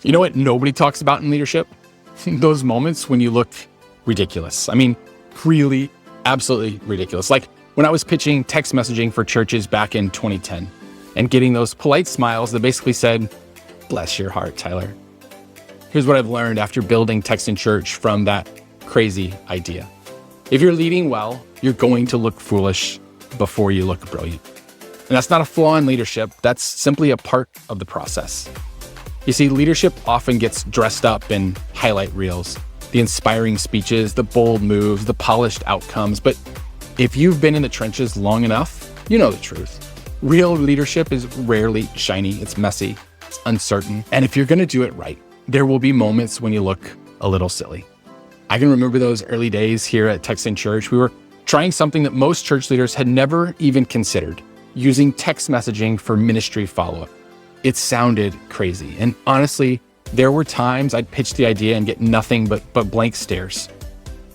You know what nobody talks about in leadership? Those moments when you look ridiculous. I mean, really, absolutely ridiculous. Like when I was pitching text messaging for churches back in 2010 and getting those polite smiles that basically said, "Bless your heart, Tyler." Here's what I've learned after building Text in Church from that crazy idea. If you're leading well, you're going to look foolish before you look brilliant. And that's not a flaw in leadership. That's simply a part of the process. You see, leadership often gets dressed up in highlight reels, the inspiring speeches, the bold moves, the polished outcomes. But if you've been in the trenches long enough, you know the truth. Real leadership is rarely shiny. It's messy, it's uncertain. And if you're going to do it right, there will be moments when you look a little silly. I can remember those early days here at Text in Church. We were trying something that most church leaders had never even considered, using text messaging for ministry follow-up. It sounded crazy. And honestly, there were times I'd pitch the idea and get nothing but blank stares.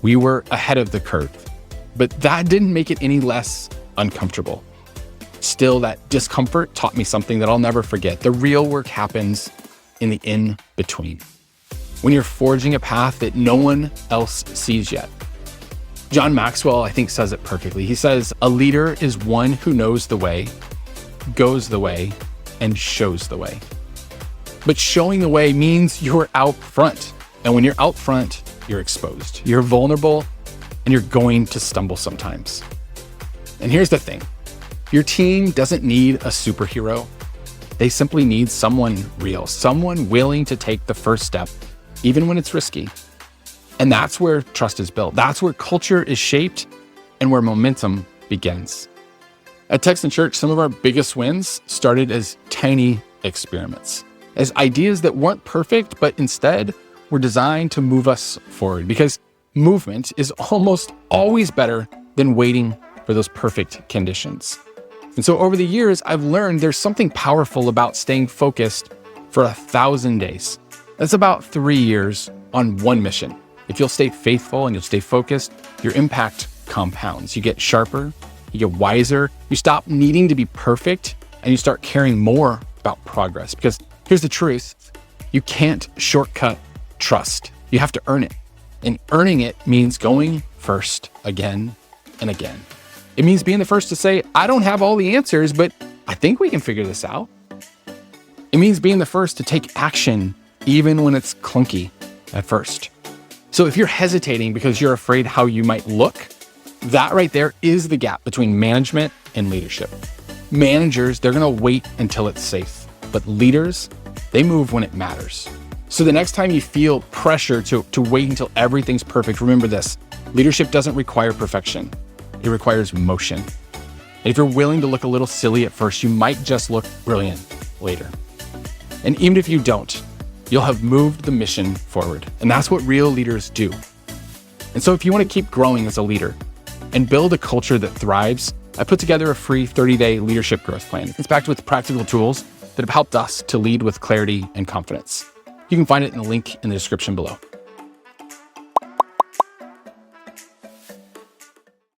We were ahead of the curve, but that didn't make it any less uncomfortable. Still, that discomfort taught me something that I'll never forget. The real work happens in the in-between, when you're forging a path that no one else sees yet. John Maxwell, I think, says it perfectly. He says, "A leader is one who knows the way, goes the way, and shows the way." But showing the way means you're out front. And when you're out front, you're exposed. You're vulnerable, and you're going to stumble sometimes. And here's the thing. Your team doesn't need a superhero. They simply need someone real, someone willing to take the first step, even when it's risky. And that's where trust is built. That's where culture is shaped and where momentum begins. At Text in Church, some of our biggest wins started as tiny experiments, as ideas that weren't perfect, but instead were designed to move us forward, because movement is almost always better than waiting for those perfect conditions. And so over the years, I've learned there's something powerful about staying focused for 1,000 days. That's about 3 years on one mission. If you'll stay faithful and you'll stay focused, your impact compounds. You get sharper, you get wiser, you stop needing to be perfect, and you start caring more about progress. Because here's the truth, you can't shortcut trust. You have to earn it. And earning it means going first again and again. It means being the first to say, "I don't have all the answers, but I think we can figure this out." It means being the first to take action even when it's clunky at first. So if you're hesitating because you're afraid how you might look, that right there is the gap between management and leadership. Managers, they're going to wait until it's safe, but leaders, they move when it matters. So the next time you feel pressure to wait until everything's perfect, remember this: leadership doesn't require perfection. It requires motion. And if you're willing to look a little silly at first, you might just look brilliant later. And even if you don't, you'll have moved the mission forward. And that's what real leaders do. And so if you want to keep growing as a leader and build a culture that thrives, I put together a free 30-day leadership growth plan. It's packed with practical tools that have helped us to lead with clarity and confidence. You can find it in the link in the description below.